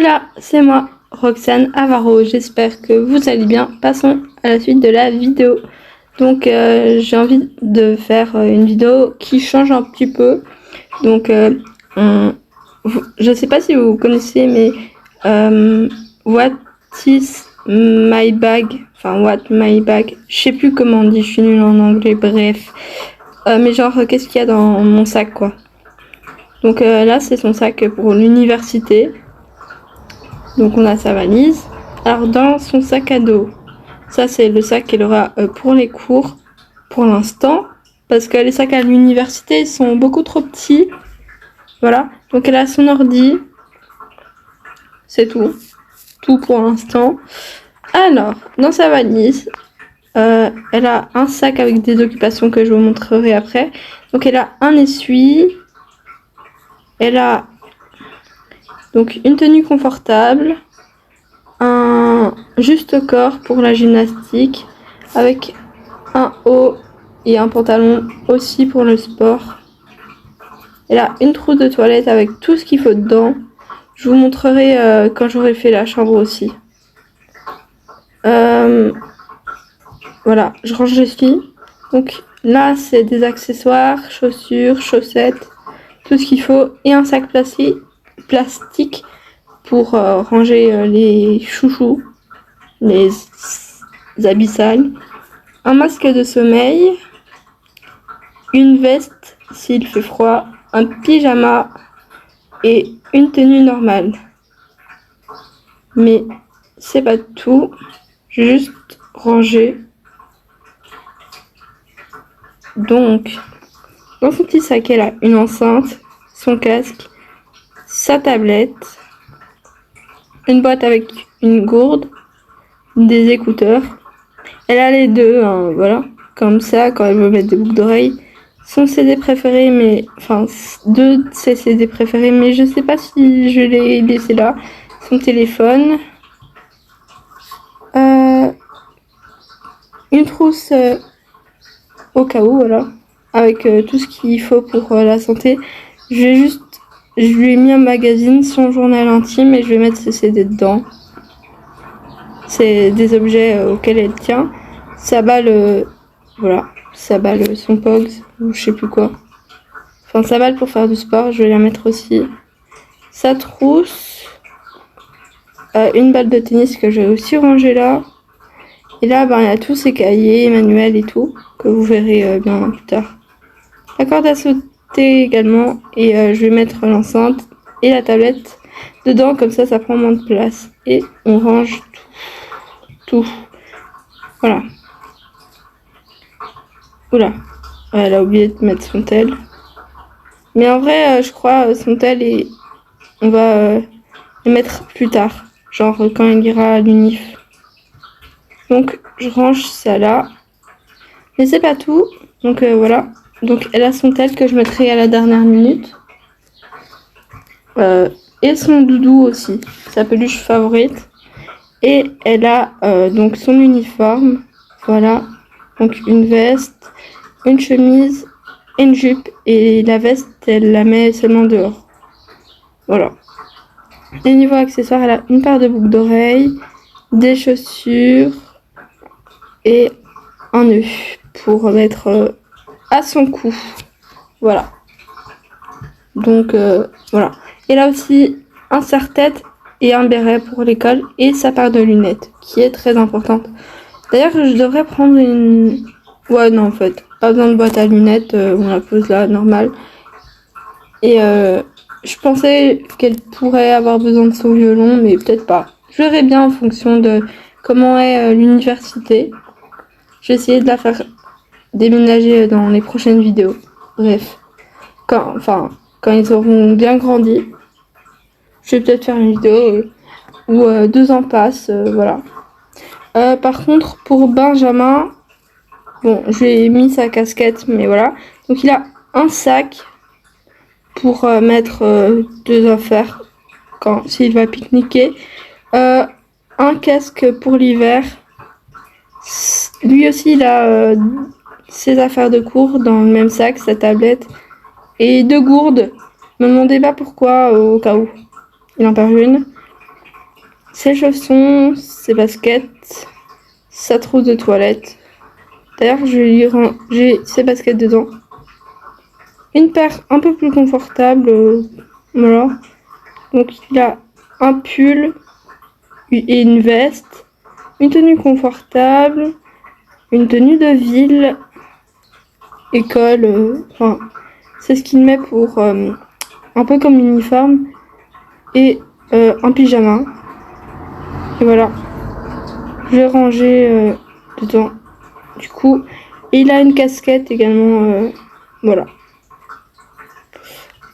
Hola, c'est moi, Roxane Avaro. J'espère que vous allez bien. Passons à la suite de la vidéo. Donc, j'ai envie de faire une vidéo qui change un petit peu. Donc, je sais pas si vous connaissez, mais What is my bag? Enfin, what my bag? Je sais plus comment on dit, je suis nulle en anglais, bref. Mais genre, qu'est-ce qu'il y a dans mon sac, quoi. Donc là, c'est son sac pour l'université. Donc on a sa valise. Alors dans son sac à dos, ça c'est le sac qu'elle aura pour les cours pour l'instant. Parce que les sacs à l'université sont beaucoup trop petits. Voilà. Donc elle a son ordi. C'est tout. Tout pour l'instant. Alors, dans sa valise, elle a un sac avec des occupations que je vous montrerai après. Donc elle a un essuie. Elle a donc une tenue confortable, un juste corps pour la gymnastique, avec un haut et un pantalon aussi pour le sport. Elle a une trousse de toilette avec tout ce qu'il faut dedans. Je vous montrerai quand j'aurai fait la chambre aussi. Voilà, je range les filles. Donc là, c'est des accessoires, chaussures, chaussettes, tout ce qu'il faut. Et un sac plastique pour ranger les chouchous, les habits sales. Un masque de sommeil, une veste s'il fait froid, un pyjama et une tenue normale. Mais c'est pas tout, juste ranger. Donc, dans son petit sac, elle a une enceinte, son casque, sa tablette, une boîte avec une gourde, des écouteurs. Elle a les deux, hein, voilà, comme ça, quand elle veut mettre des boucles d'oreilles. Son CD préféré, mais enfin, deux de ses CD préférés, mais je sais pas si je l'ai laissé là. Son téléphone. Une trousse au cas où, voilà, avec tout ce qu'il faut pour la santé. Je lui ai mis un magazine, son journal intime, et je vais mettre ses CD dedans. C'est des objets auxquels elle tient. Sa balle, voilà, sa balle, son Pogs, ou je sais plus quoi. Enfin, sa balle pour faire du sport, je vais la mettre aussi. Sa trousse, une balle de tennis que j'ai aussi rangée là. Et là, ben, il y a tous ses cahiers, manuels et tout, que vous verrez bien plus tard. La corde à sauter également, et je vais mettre l'enceinte et la tablette dedans, comme ça prend moins de place. Et on range tout. Voilà. Oula, elle a oublié de mettre son tel. Mais en vrai, je crois son tel et on va le mettre plus tard, genre quand elle ira à l'unif. Donc je range ça là. Mais c'est pas tout. Donc voilà. Donc elle a son tel que je mettrai à la dernière minute. Et son doudou aussi, sa peluche favorite. Et elle a donc son uniforme. Voilà. Donc une veste, une chemise, une jupe. Et la veste, elle la met seulement dehors. Voilà. Et niveau accessoires, elle a une paire de boucles d'oreilles, des chaussures et un nœud pour mettre à son cou. Voilà. Donc voilà. Et là aussi un serre-tête et un béret pour l'école et sa paire de lunettes qui est très importante. D'ailleurs, je devrais prendre une... Ouais, non, en fait, pas besoin de boîte à lunettes, on la pose là, normal. Et je pensais qu'elle pourrait avoir besoin de son violon, mais peut-être pas. Je verrai bien en fonction de comment est l'université. Je vais essayer de la faire déménager dans les prochaines vidéos. Bref, quand ils auront bien grandi, je vais peut-être faire une vidéo où 2 ans passent, voilà. Par contre, pour Benjamin, bon, je lui ai mis sa casquette, mais voilà. Donc il a un sac pour mettre 2 affaires s'il va pique-niquer. Un casque pour l'hiver. Lui aussi, il a ses affaires de cours dans le même sac, sa tablette. Et 2 gourdes. Ne me demandez pas pourquoi, au cas où il en perd une. ses chaussons, ses baskets, sa trousse de toilette. D'ailleurs, je lui ranger ses baskets dedans. Une paire un peu plus confortable, voilà. Donc il a un pull et une veste, une tenue confortable, une tenue de ville, école, enfin c'est ce qu'il met pour un peu comme uniforme, et un pyjama. Et voilà, je vais ranger dedans. Du coup, il a une casquette également, voilà.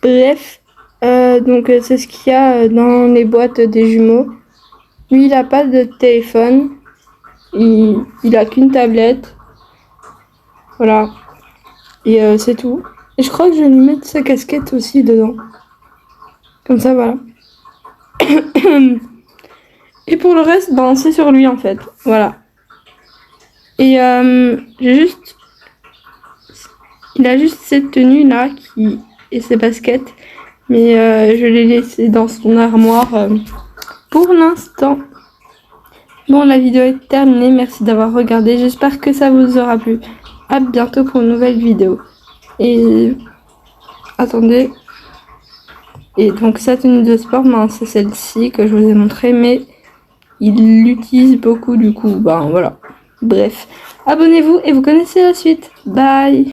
Bref, donc c'est ce qu'il y a dans les boîtes des jumeaux. Lui, il a pas de téléphone, il a qu'une tablette, voilà. Et c'est tout. Et je crois que je vais lui mettre sa casquette aussi dedans. Comme ça, voilà. Et pour le reste, ben, c'est sur lui en fait. Voilà. Et il a juste cette tenue là et ses baskets. Mais je l'ai laissé dans son armoire pour l'instant. Bon, la vidéo est terminée. Merci d'avoir regardé. J'espère que ça vous aura plu. À bientôt pour une nouvelle vidéo. Et attendez. Et donc sa tenue de sport, ben, c'est celle-ci que je vous ai montré, mais il l'utilise beaucoup du coup. Ben voilà. Bref. Abonnez-vous et vous connaissez la suite. Bye.